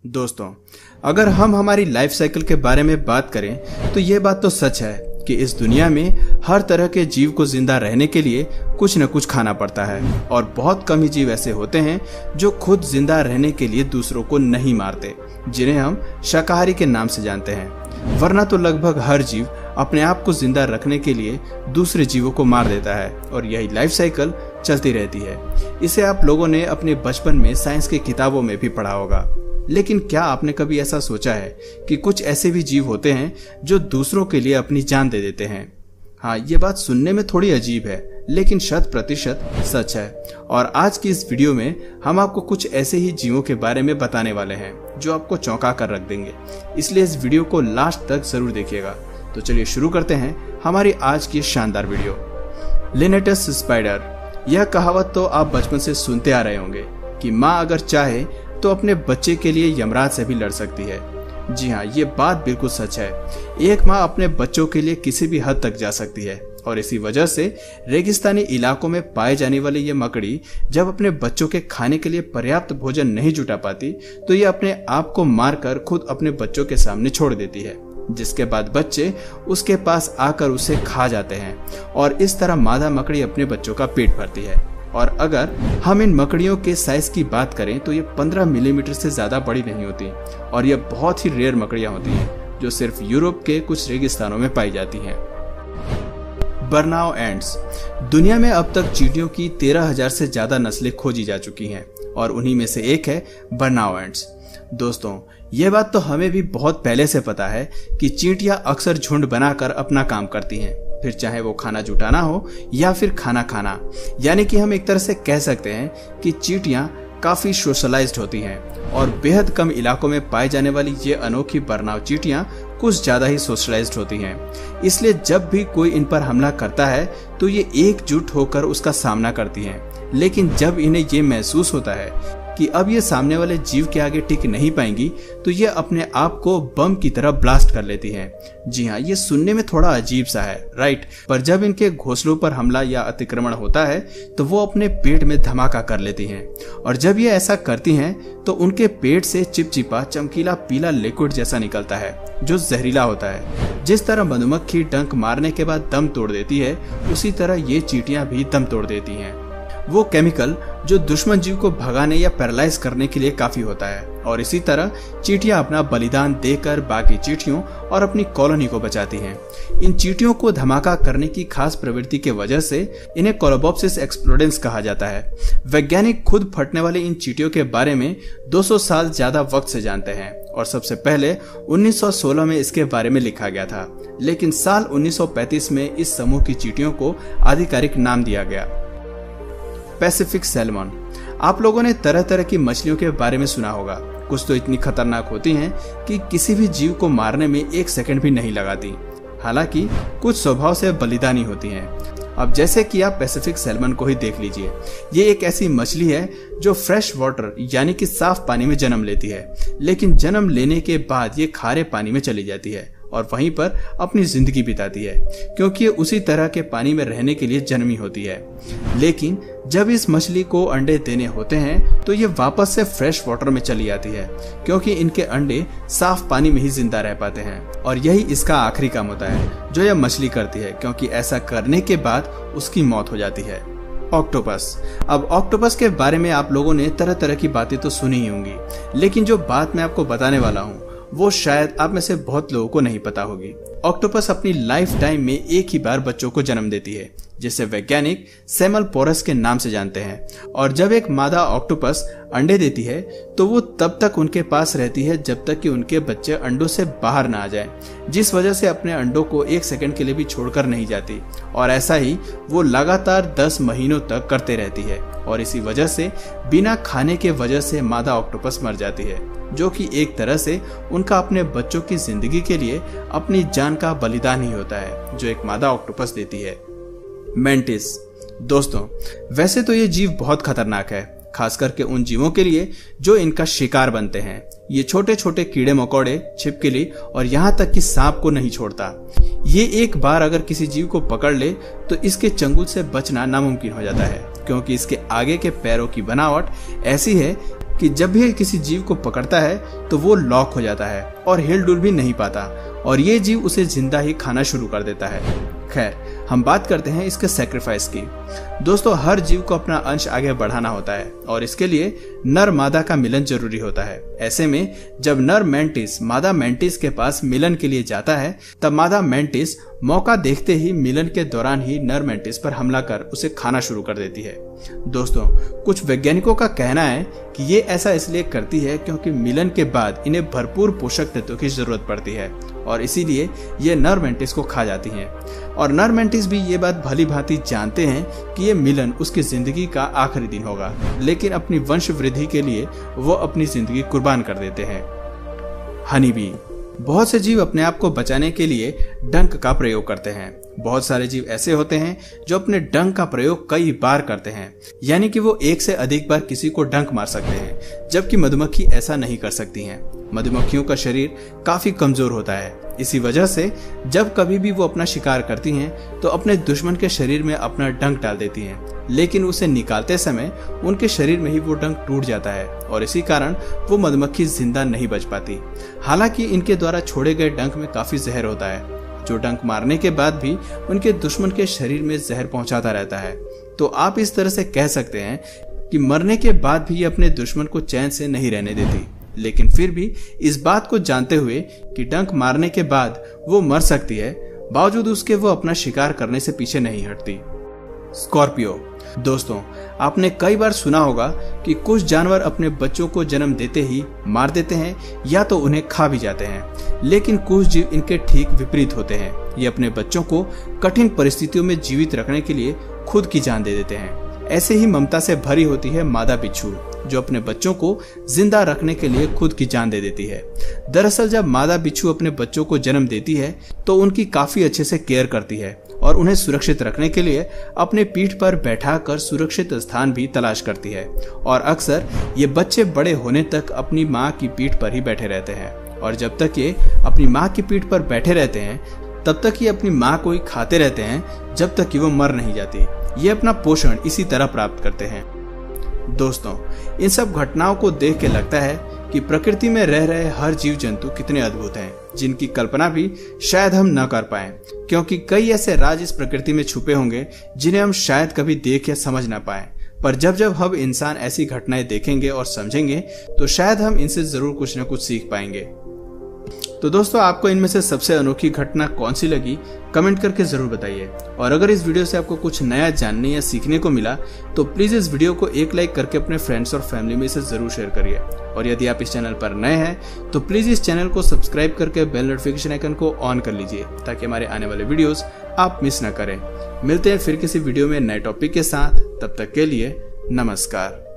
दोस्तों, अगर हम हमारी लाइफ साइकिल के बारे में बात करें तो ये बात तो सच है कि इस दुनिया में हर तरह के जीव को जिंदा रहने के लिए कुछ न कुछ खाना पड़ता है और बहुत कम ही जीव ऐसे होते हैं जो खुद जिंदा रहने के लिए दूसरों को नहीं मारते, जिन्हें हम शाकाहारी के नाम से जानते हैं। वरना तो लगभग हर जीव अपने आप को जिंदा रखने के लिए दूसरे जीवों को मार देता है और यही लाइफ साइकिल चलती रहती है। इसे आप लोगों ने अपने बचपन में साइंस की किताबों में भी पढ़ा होगा। लेकिन क्या आपने कभी ऐसा सोचा है कि कुछ ऐसे भी जीव होते हैं जो दूसरों के लिए अपनी जान दे देते हैं? हाँ, ये बात सुनने में थोड़ी अजीब है, लेकिन 100% सच है। और आज की इस वीडियो में हम आपको कुछ ऐसे ही जीवों के बारे में बताने वाले हैं जो आपको चौंका कर रख देंगे। इसलिए इस वीडियो को लास्ट तक जरूर देखिएगा। तो चलिए शुरू करते हैं हमारी आज की शानदार वीडियो। लिनेटस स्पाइडर। यह कहावत तो आप बचपन से सुनते आ रहे होंगे कि माँ अगर चाहे तो अपने बच्चे के लिए यमराज से भी लड़ सकती है। जी हाँ, ये बात बिल्कुल सच है। एक माँ अपने बच्चों के लिए किसी भी हद तक जा सकती है और इसी वजह से रेगिस्तानी इलाकों में पाए जाने वाली ये मकड़ी जब अपने बच्चों के खाने के लिए पर्याप्त भोजन नहीं जुटा पाती तो ये अपने आप को मारकर खुद अपने बच्चों के सामने छोड़ देती है, जिसके बाद बच्चे उसके पास आकर उसे खा जाते हैं और इस तरह मादा मकड़ी अपने बच्चों का पेट भरती है। और अगर हम इन मकड़ियों के साइज की बात करें तो ये 15 मिलीमीटर से ज्यादा बड़ी नहीं होती और ये बहुत ही रेयर मकड़ियां होती हैं जो सिर्फ यूरोप के कुछ रेगिस्तानों में पाई जाती हैं। बर्नाओ एंट्स। दुनिया में अब तक चींटियों की 13,000 से ज्यादा नस्लें खोजी जा चुकी हैं और उन्हीं में से एक है बर्नाओ एंट्स। दोस्तों, ये बात तो हमें भी बहुत पहले से पता है कि चींटियां अक्सर झुंड बनाकर अपना काम करती हैं, फिर चाहे वो खाना जुटाना हो या फिर खाना खाना। यानी कि हम एक तरह से कह सकते हैं कि चींटियां काफी सोशलाइज्ड होती हैं और बेहद कम इलाकों में पाई जाने वाली ये अनोखी बर्नाओ चींटियां कुछ ज्यादा ही सोशलाइज्ड होती हैं। इसलिए जब भी कोई इन पर हमला करता है तो ये एकजुट होकर उसका सामना करती हैं। लेकिन जब इन्हें ये महसूस होता है कि अब ये सामने वाले जीव के आगे टिक नहीं पाएंगी तो ये अपने आप को बम की तरह ब्लास्ट कर लेती हैं। जी हाँ, ये सुनने में थोड़ा अजीब सा है, राइट? पर जब इनके घोंसलों पर हमला या अतिक्रमण होता है तो वो अपने पेट में धमाका कर लेती हैं और जब ये ऐसा करती हैं तो उनके पेट से चिपचिपा चमकीला पीला लिक्विड जैसा निकलता है जो जहरीला होता है। जिस तरह मधुमक्खी डंक मारने के बाद दम तोड़ देती है, उसी तरह ये चींटियां भी दम तोड़ देती हैं। वो केमिकल जो दुश्मन जीव को भगाने या पैरालाइज करने के लिए काफी होता है और इसी तरह चींटियां अपना बलिदान देकर बाकी चींटियों और अपनी कॉलोनी को बचाती हैं। इन चींटियों को धमाका करने की खास प्रवृत्ति के वजह से इन्हें कोलोबॉप्सिस एक्सप्लोडेंस कहा जाता है। वैज्ञानिक खुद फटने वाले इन चींटियों के बारे में 200 साल ज्यादा वक्त से जानते हैं और सबसे पहले 1916 में इसके बारे में लिखा गया था, लेकिन साल 1935 में इस समूह की चींटियों को आधिकारिक नाम दिया गया। Pacific salmon. आप लोगों ने तरह तरह की मछलियों के बारे में सुना होगा। कुछ तो इतनी खतरनाक होती हैं कि किसी भी जीव को मारने में 1 सेकंड भी नहीं लगाती। हालांकि कुछ स्वभाव से बलिदानी होती हैं। अब जैसे कि आप पैसिफिक सैल्मन को ही देख लीजिए। ये एक ऐसी मछली है जो फ्रेश वाटर यानी कि साफ पानी में जन्म लेती है, लेकिन जन्म लेने के बाद ये खारे पानी में चली जाती है और वहीं पर अपनी जिंदगी बिताती है, क्योंकि ये उसी तरह के पानी में रहने के लिए जन्मी होती है। लेकिन जब इस मछली को अंडे देने होते हैं तो ये वापस से फ्रेश वाटर में चली आती है, क्योंकि इनके अंडे साफ पानी में ही जिंदा रह पाते हैं और यही इसका आखिरी काम होता है जो यह मछली करती है, क्योंकि ऐसा करने के बाद उसकी मौत हो जाती है। ऑक्टोपस। अब ऑक्टोपस के बारे में आप लोगों ने तरह तरह की बातें तो सुनी ही होंगी, लेकिन जो बात मैं आपको बताने वाला हूँ वो शायद आप में से बहुत लोगों को नहीं पता होगी। ऑक्टोपस अपनी लाइफ टाइम में एक ही बार बच्चों को जन्म देती है, जिसे वैज्ञानिक सेमलपोरस के नाम से जानते हैं। और जब एक मादा ऑक्टोपस अंडे देती है तो वो तब तक उनके पास रहती है जब तक कि उनके बच्चे अंडों से बाहर ना आ जाएं, जिस वजह से अपने अंडों को 1 सेकंड के लिए भी छोड़कर नहीं जाती। और ऐसा ही वो लगातार 10 महीनों तक करते रहती है और इसी वजह से बिना खाने के वजह से मादा ऑक्टोपस मर जाती है, जो कि एक तरह से उनका अपने बच्चों की जिंदगी के लिए अपनी जान का बलिदान ही होता है जो एक मादा ऑक्टोपस देती है। मेंटिस। दोस्तों, वैसे तो ये जीव बहुत खतरनाक है, खास करके उन जीवों के लिए जो इनका शिकार बनते हैं। ये छोटे छोटे कीड़े मकोड़े, छिपकली और यहाँ तक कि सांप को नहीं छोड़ता। ये एक बार अगर किसी जीव को पकड़ ले तो इसके चंगुल से बचना नामुमकिन हो जाता है, क्योंकि इसके आगे के पैरों की बनावट ऐसी है कि जब भी किसी जीव को पकड़ता है तो वो लॉक हो जाता है और हिल डुल भी नहीं पाता और ये जीव उसे जिंदा ही खाना शुरू कर देता है। खैर, हम बात करते हैं इसके सैक्रिफाइस की। दोस्तों, हर जीव को अपना अंश आगे बढ़ाना होता है और इसके लिए नर मादा का मिलन जरूरी होता है। ऐसे में जब नर मेंटिस मादा मेंटिस के पास मिलन के लिए जाता है तब मादा मेंटिस मौका देखते ही मिलन के दौरान ही नर मेंटिस पर हमला कर उसे खाना शुरू कर देती है। दोस्तों, कुछ वैज्ञानिकों का कहना है कि ये ऐसा इसलिए करती है क्योंकि मिलन के बाद इन्हें भरपूर पोषक तत्वों की जरूरत पड़ती है और इसीलिए ये नर मेंटिस को खा जाती हैं। और नर मेंटिस भी ये बात भली भांति जानते हैं कि ये मिलन उसकी जिंदगी का आखिरी दिन होगा, लेकिन अपनी वंश वृद्धि के लिए वो अपनी जिंदगी कुर्बान कर देते हैं। Honey bee. बहुत से जीव अपने आप को बचाने के लिए डंक का प्रयोग करते हैं। बहुत सारे जीव ऐसे होते हैं जो अपने डंक का प्रयोग कई बार करते हैं, यानी कि वो एक से अधिक बार किसी को डंक मार सकते हैं, जबकि मधुमक्खी ऐसा नहीं कर सकती हैं। मधुमक्खियों का शरीर काफी कमजोर होता है। इसी वजह से जब कभी भी वो अपना शिकार करती हैं तो अपने दुश्मन के शरीर में अपना डंक डाल देती हैं, लेकिन उसे निकालते समय उनके शरीर में ही वो डंक टूट जाता है और इसी कारण वो मधुमक्खी जिंदा नहीं बच पाती। हालांकि इनके द्वारा छोड़े गए डंक में काफी जहर होता है जो डंक मारने के बाद भी उनके दुश्मन के शरीर में जहर पहुंचाता रहता है। तो आप इस तरह से कह सकते हैं कि मरने के बाद भी ये अपने दुश्मन को चैन से नहीं रहने देती, लेकिन फिर भी इस बात को जानते हुए कि डंक मारने के बाद वो मर सकती है, बावजूद उसके वो अपना शिकार करने से पीछे नहीं हटती। स्कॉर्पियो। दोस्तों, आपने कई बार सुना होगा कि कुछ जानवर अपने बच्चों को जन्म देते ही मार देते हैं या तो उन्हें खा भी जाते हैं, लेकिन कुछ जीव इनके ठीक विपरीत होते हैं। ये अपने बच्चों को कठिन परिस्थितियों में जीवित रखने के लिए खुद की जान दे देते हैं। ऐसे ही ममता से भरी होती है मादा बिच्छू, जो अपने बच्चों को जिंदा रखने के लिए खुद की जान दे देती है। दरअसल जब मादा बिच्छू अपने बच्चों को जन्म देती है तो उनकी काफी अच्छे से केयर करती है और उन्हें सुरक्षित रखने के लिए अपने पीठ पर बैठाकर सुरक्षित स्थान भी तलाश करती है और अक्सर ये बच्चे बड़े होने तक अपनी माँ की पीठ पर ही बैठे रहते हैं और जब तक ये अपनी माँ की पीठ पर बैठे रहते हैं तब तक ये अपनी माँ को ही खाते रहते हैं जब तक कि वो मर नहीं जाती। ये अपना पोषण इसी तरह प्राप्त करते हैं। दोस्तों, इन सब घटनाओं को देख के लगता है कि प्रकृति में रह रहे हर जीव जंतु कितने अद्भुत हैं, जिनकी कल्पना भी शायद हम न कर पाएं, क्योंकि कई ऐसे राज इस प्रकृति में छुपे होंगे जिन्हें हम शायद कभी देख या समझ ना पाएं। पर जब हम इंसान ऐसी घटनाएं देखेंगे और समझेंगे तो शायद हम इनसे जरूर कुछ न कुछ सीख पाएंगे। तो दोस्तों, आपको इनमें से सबसे अनोखी घटना कौन सी लगी कमेंट करके जरूर बताइए। और अगर इस वीडियो से आपको कुछ नया जानने या सीखने को मिला तो प्लीज इस वीडियो को एक लाइक करके अपने फ्रेंड्स और फैमिली में इसे जरूर शेयर करिए। और यदि आप इस चैनल पर नए हैं तो प्लीज इस चैनल को सब्सक्राइब करके बेल नोटिफिकेशन आइकन को ऑन कर लीजिए ताकि हमारे आने वाले वीडियोस आप मिस न करें। मिलते हैं फिर किसी वीडियो में नए टॉपिक के साथ, तब तक के लिए नमस्कार।